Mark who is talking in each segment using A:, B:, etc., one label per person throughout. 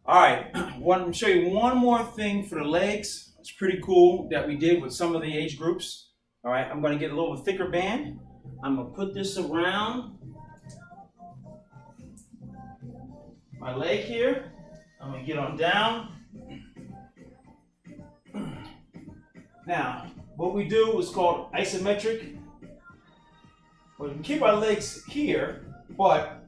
A: All right, I want to show you one more thing for the legs. It's pretty cool that we did with some of the age groups. All right, I'm going to get a little thicker band. I'm going to put this around my leg here. I'm going to get on down. Now, what we do is called isometric. We can keep our legs here, but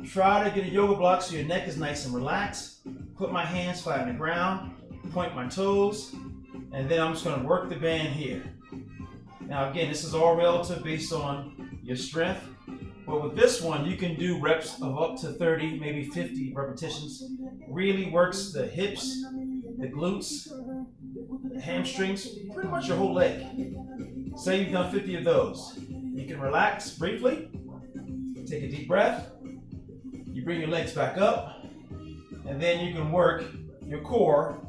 A: try to get a yoga block so your neck is nice and relaxed. Put my hands flat on the ground, point my toes, and then I'm just going to work the band here. Now again, this is all relative based on your strength, but with this one you can do reps of up to 30, maybe 50 repetitions. Really works the hips, the glutes, the hamstrings, pretty much your whole leg. Say you've done 50 of those. You can relax briefly, take a deep breath, you bring your legs back up, and then you can work your core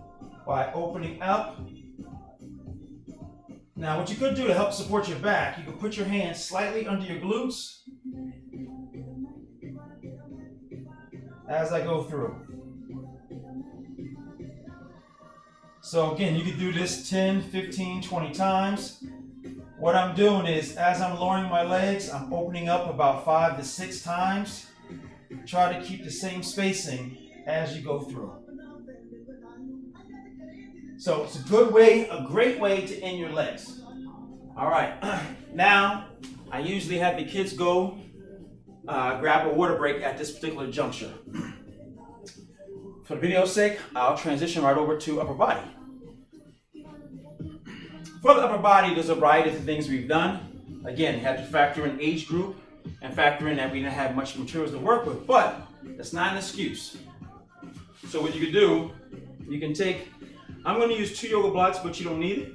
A: by opening up. Now what you could do to help support your back, you can put your hands slightly under your glutes as I go through. So again, you can do this 10, 15, 20 times. What I'm doing is, as I'm lowering my legs, I'm opening up about 5 to 6 times. Try to keep the same spacing as you go through. So it's a good way, a great way to end your legs. All right, now I usually have the kids go grab a water break at this particular juncture. For the video's sake, I'll transition right over to upper body. For the upper body, there's a variety of things we've done. Again, you have to factor in age group and factor in that we didn't have much materials to work with, but that's not an excuse. So what you can do, you can take, I'm going to use 2 yoga blocks, but you don't need it.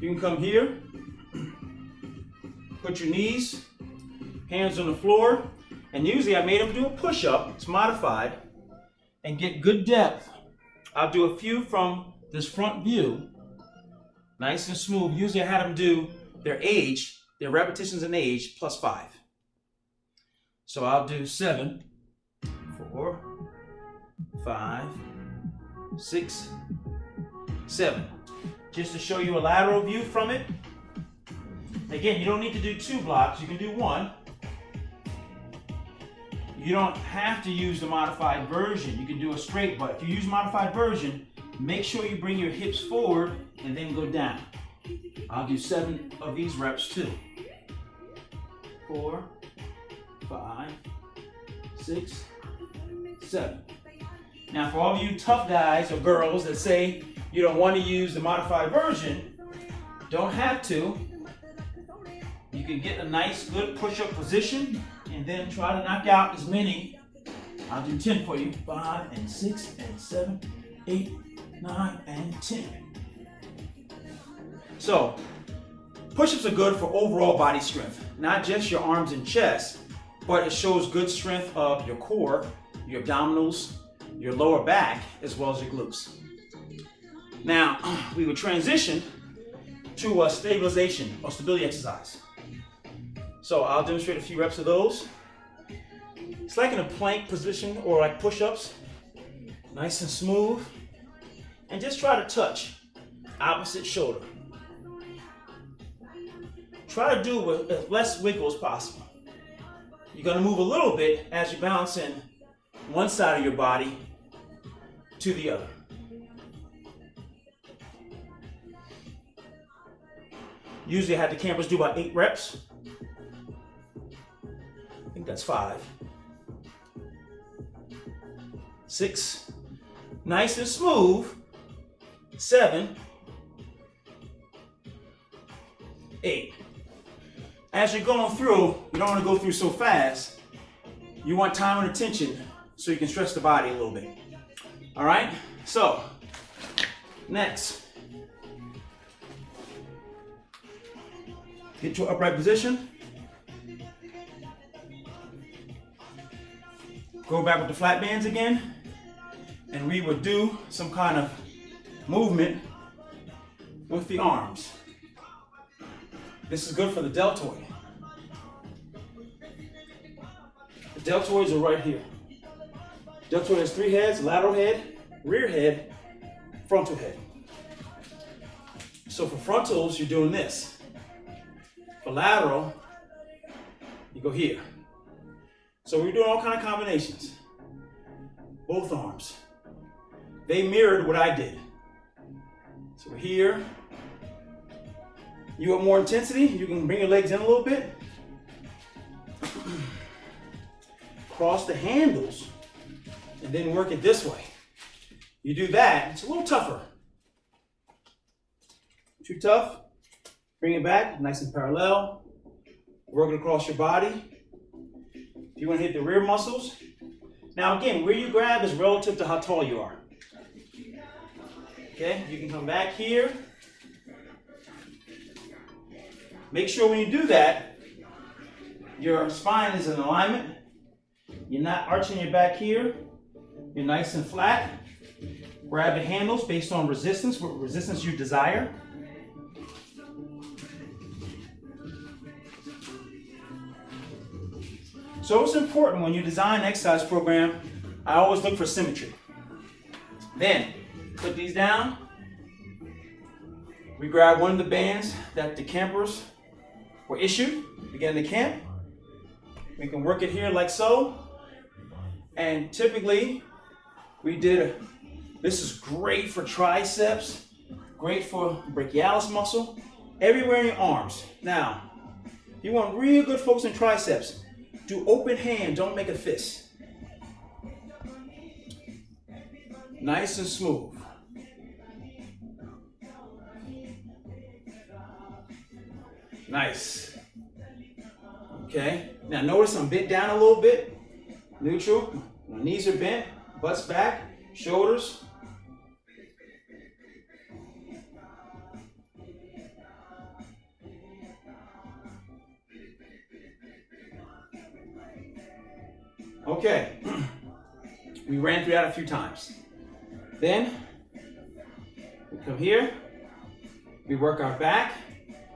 A: You can come here, put your knees, hands on the floor, and usually I made them do a push-up, it's modified, and get good depth. I'll do a few from this front view, nice and smooth. Usually I had them do their age, their repetitions in age, plus 5. So I'll do 7, 4, 5, 6, 7. Just to show you a lateral view from it. Again, you don't need to do 2 blocks, you can do 1. You don't have to use the modified version. You can do a straight, but if you use modified version, make sure you bring your hips forward and then go down. I'll do 7 of these reps too. 4, 5, 6, 7. Now for all of you tough guys or girls that say you don't want to use the modified version, don't have to. You can get a nice good push-up position and then try to knock out as many. I'll do 10 for you. 5 and 6 and 7, 8, 9 and 10. So push-ups are good for overall body strength, not just your arms and chest, but it shows good strength of your core, your abdominals, your lower back, as well as your glutes. Now, we will transition to a stabilization or stability exercise. So I'll demonstrate a few reps of those. It's like in a plank position or like push-ups, nice and smooth. And just try to touch opposite shoulder. Try to do with as less wiggle as possible. You're going to move a little bit as you balance in one side of your body to the other. Usually I have the campers do about 8 reps. I think that's 5. 6. Nice and smooth. 7. 8. As you're going through, you don't want to go through so fast. You want time and attention so you can stretch the body a little bit. All right? So, next. Get your upright position. Go back with the flat bands again. And we would do some kind of movement with the arms. This is good for the deltoid. The deltoids are right here. Deltoid has 3 heads: lateral head, rear head, frontal head. So for frontals, you're doing this. For lateral, you go here. So we're doing all kind of combinations. Both arms. They mirrored what I did. So we're here. You want more intensity? You can bring your legs in a little bit. Cross the handles and then work it this way. You do that, it's a little tougher. Too tough? Bring it back, nice and parallel. Work it across your body. If you want to hit the rear muscles. Now again, where you grab is relative to how tall you are. Okay, you can come back here. Make sure when you do that, your spine is in alignment. You're not arching your back here. You're nice and flat. Grab the handles based on resistance, what resistance you desire. So it's important when you design an exercise program, I always look for symmetry. Then, put these down. We grab one of the bands that the campers were issued, beginning the camp. We can work it here like so. And typically, this is great for triceps, great for brachialis muscle, everywhere in your arms. Now, if you want real good focus in triceps, do open hand, don't make a fist. Nice and smooth. Nice. Okay, now notice I'm bent down a little bit. Neutral, my knees are bent, butts back, shoulders. Okay, we ran through that a few times. Then, we come here, we work our back.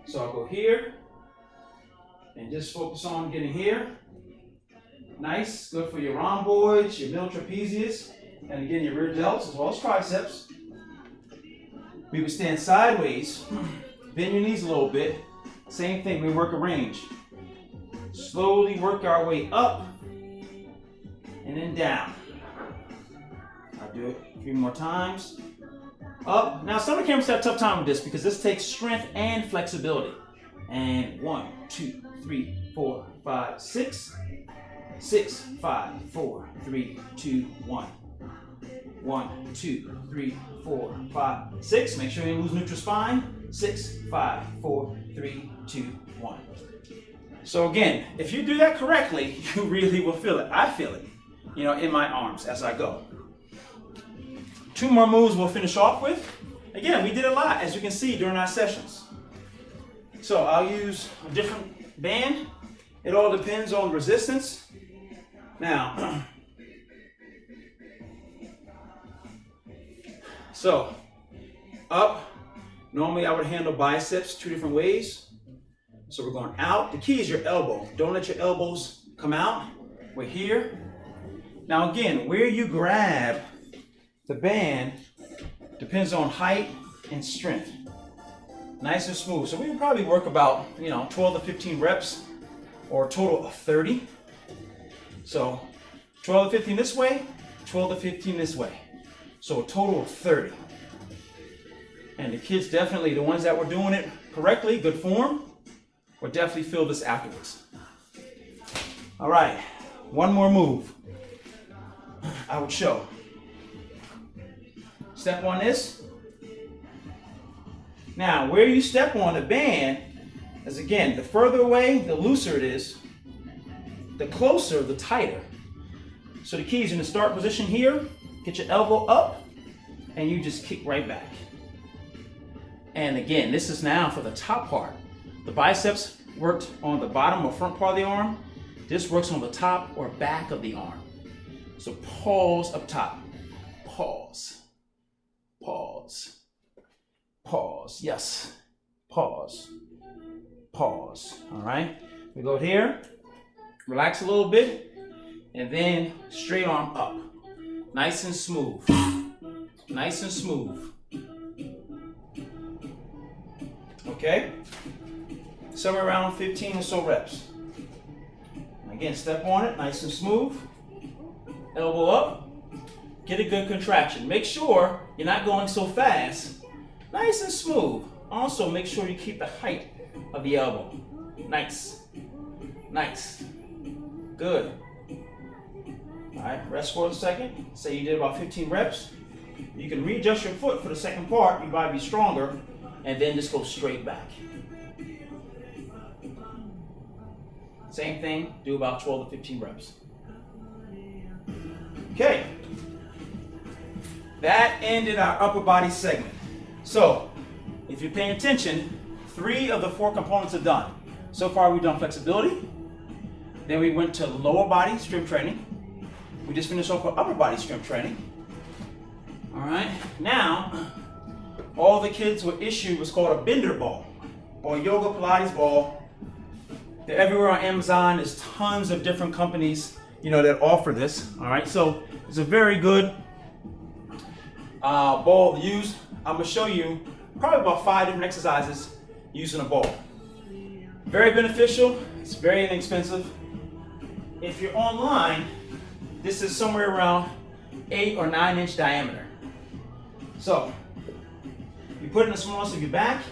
A: So I'll go here, and just focus on getting here. Nice, good for your rhomboids, your middle trapezius, and again your rear delts as well as triceps. We would stand sideways, bend your knees a little bit. Same thing, we work a range. Slowly work our way up, and then down. I'll do it 3 more times. Up. Now some of the campers have a tough time with this because this takes strength and flexibility. And 1, 2, 3, 4, 5, 6. 6, 5, 4, 3, 2, 1. 1, 2, 3, 4, 5, 6. Make sure you lose neutral spine. 6, 5, 4, 3, 2, 1. So again, if you do that correctly, you really will feel it. I feel it, in my arms as I go. 2 more moves we'll finish off with. Again, we did a lot, as you can see, during our sessions. So I'll use a different band. It all depends on resistance. Now, so up, normally I would handle biceps 2 different ways. So we're going out. The key is your elbow. Don't let your elbows come out. We're here. Now again, where you grab the band depends on height and strength. Nice and smooth. So we can probably work about 12 to 15 reps or a total of 30. So 12 to 15 this way, 12 to 15 this way. So a total of 30. And the kids definitely, the ones that were doing it correctly, good form, will definitely feel this afterwards. All right, one more move I would show. Step on this. Now, where you step on the band is, again, the further away, the looser it is. The closer, the tighter. So the key is in the start position here, get your elbow up, and you just kick right back. And again, this is now for the top part. The biceps worked on the bottom or front part of the arm. This works on the top or back of the arm. So pause up top. Pause. Pause. Pause. Yes. Pause. Pause. All right. We go here. Relax a little bit. And then straight arm up. Nice and smooth. Nice and smooth. Okay? Somewhere around 15 or so reps. Again, step on it, nice and smooth. Elbow up. Get a good contraction. Make sure you're not going so fast. Nice and smooth. Also, make sure you keep the height of the elbow. Nice. Nice. Good. All right, rest for a second. Say you did about 15 reps. You can readjust your foot for the second part. You might be stronger, and then just go straight back. Same thing, do about 12 to 15 reps. Okay. That ended our upper body segment. So, if you're paying attention, 3 of the 4 components are done. So far, we've done flexibility. Then we went to lower body strength training. We just finished off with upper body strength training. All right. Now, all the kids were issued what's called a bender ball or yoga Pilates ball. They're everywhere on Amazon. There's tons of different companies, that offer this. All right. So it's a very good ball to use. I'm gonna show you probably about 5 different exercises using a ball. Very beneficial. It's very inexpensive. If you're online, this is somewhere around 8 or 9 inch diameter. So you put it in the smallest of your back,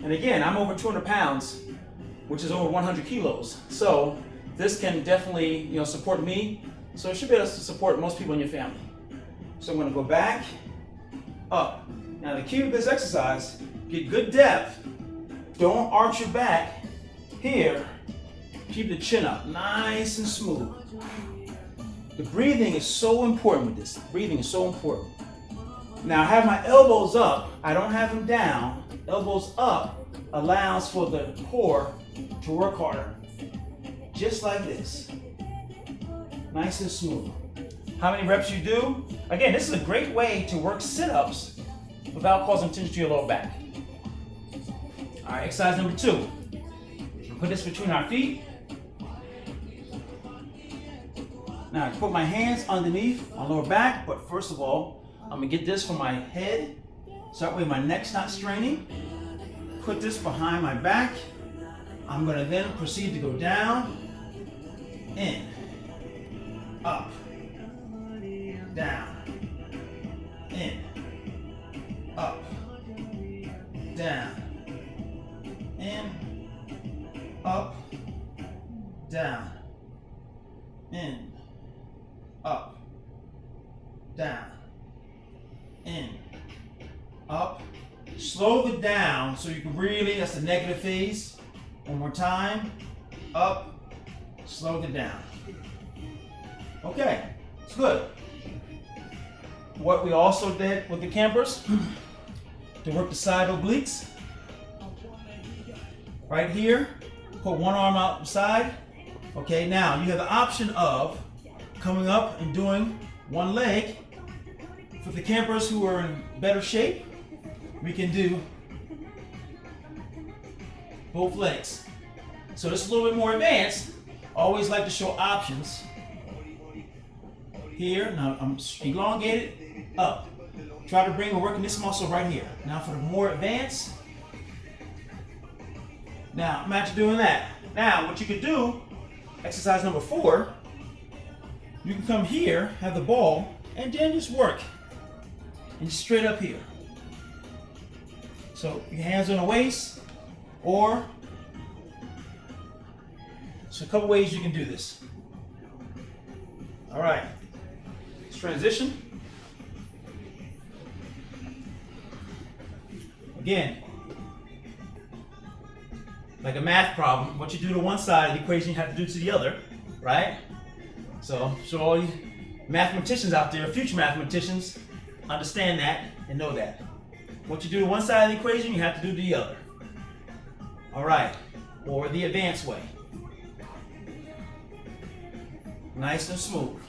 A: and again, I'm over 200 pounds, which is over 100 kilos. So this can definitely, support me. So it should be able to support most people in your family. So I'm gonna go back, up. Now the key to this exercise, get good depth. Don't arch your back. Here, keep the chin up, nice and smooth. The breathing is so important with this. Breathing is so important. Now I have my elbows up. I don't have them down. Elbows up allows for the core to work harder. Just like this. Nice and smooth. How many reps you do? Again, this is a great way to work sit-ups without causing tension to your lower back. All right, exercise number 2. Put this between our feet. Now I put my hands underneath my lower back, but first of all, I'm gonna get this from my head, so that way my neck's not straining. Put this behind my back. I'm gonna then proceed to go down, in, up, down, in, up, down, in, up, down, in, up, down, in, up. Slow it down so you can really, that's the negative phase. One more time, up, slow it down. Okay, it's good. What we also did with the campers, to work the side obliques. Right here, put one arm out the side. Okay, now you have the option of coming up and doing one leg. For the campers who are in better shape, we can do both legs. So this is a little bit more advanced. Always like to show options. Here, now I'm elongated, up. Try to bring and work in this muscle right here. Now for the more advanced, now imagine doing that. Now what you could do, exercise number 4, you can come here, have the ball, and then just work. And straight up here. So your hands on the waist, or so a couple ways you can do this. All right, let's transition. Again, like a math problem, what you do to one side of the equation, you have to do to the other, right? So all you mathematicians out there, future mathematicians, understand that and know that. What you do to one side of the equation, you have to do to the other. All right, or the advanced way. Nice and smooth.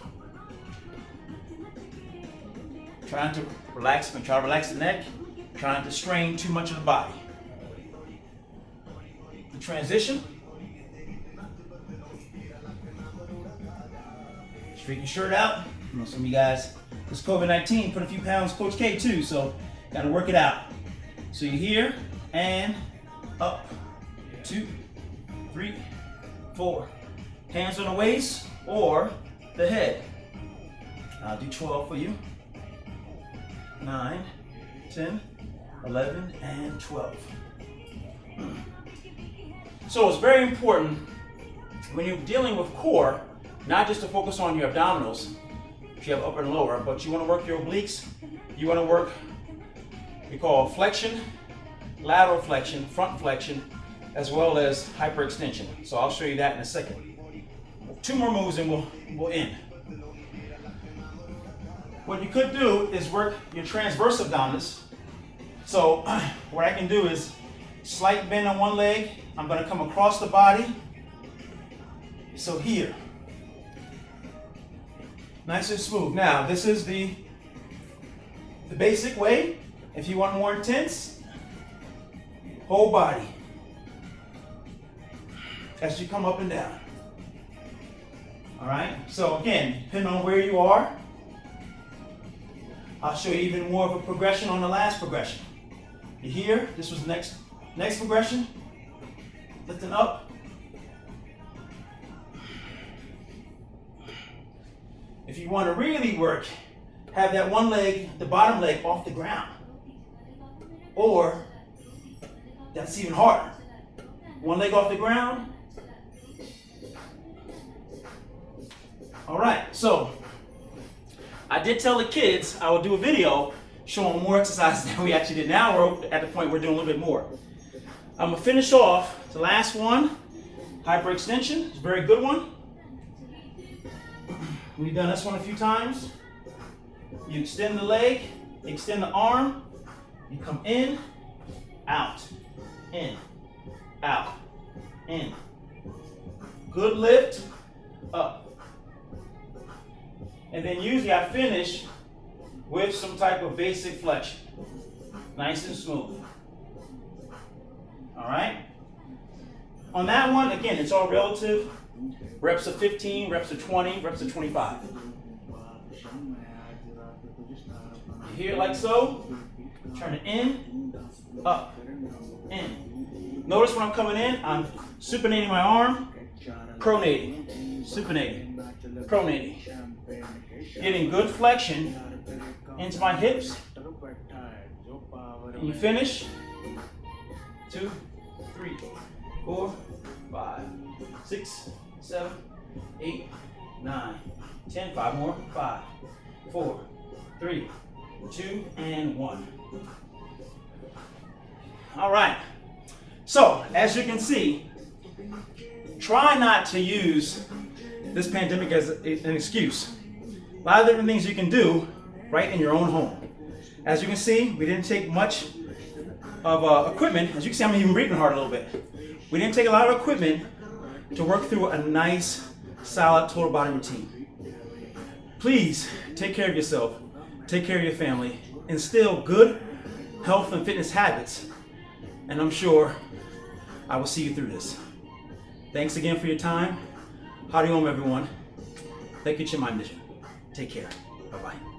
A: Trying to relax the neck, trying to strain too much of the body. The transition. Straighten your shirt out. You know, some of you guys, this COVID-19 put a few pounds, Coach K too, so gotta work it out. So you're here and up, 2, 3, 4. Hands on the waist or the head. I'll do 12 for you. 9, 10, 11, and 12. So it's very important when you're dealing with core, not just to focus on your abdominals, if you have upper and lower, but you want to work your obliques. You want to work, we call flexion, lateral flexion, front flexion, as well as hyperextension. So I'll show you that in a second. 2 more moves and we'll end. What you could do is work your transverse abdominis. So what I can do is slight bend on one leg. I'm going to come across the body. So here. Nice and smooth. Now this is the basic way. If you want more intense, whole body as you come up and down. All right. So again, depending on where you are, I'll show you even more of a progression on the last progression. You're here. This was the next progression. Lifting up. If you want to really work, have that one leg, the bottom leg, off the ground. Or, that's even harder. One leg off the ground. All right, so I did tell the kids I would do a video showing more exercises than we actually did. Now we're at the point we're doing a little bit more. I'm gonna finish off the last one, hyperextension. It's a very good one. We've done this one a few times. You extend the leg, extend the arm, you come in, out, in, out, in. Good lift, up. And then usually I finish with some type of basic flexion. Nice and smooth. All right? On that one, again, it's all relative. Reps of 15, reps of 20, reps of 25. Here like so. Turn it in, up, in. Notice when I'm coming in, I'm supinating my arm, pronating, supinating, pronating. Getting good flexion into my hips. And you finish. 2, 3, 4, 5, 6, 7, 8, 9, 10. 5 more. 5, 4, 3, 2, and 1. All right. So, as you can see, try not to use this pandemic as an excuse. A lot of different things you can do right in your own home. As you can see, we didn't take much of equipment. As you can see, I'm even breathing hard a little bit. We didn't take a lot of equipment to work through a nice, solid, total body routine. Please take care of yourself, take care of your family, instill good health and fitness habits, and I'm sure I will see you through this. Thanks again for your time. Howdy home, everyone. Thank you, Chinmaya. Take care. Bye-bye.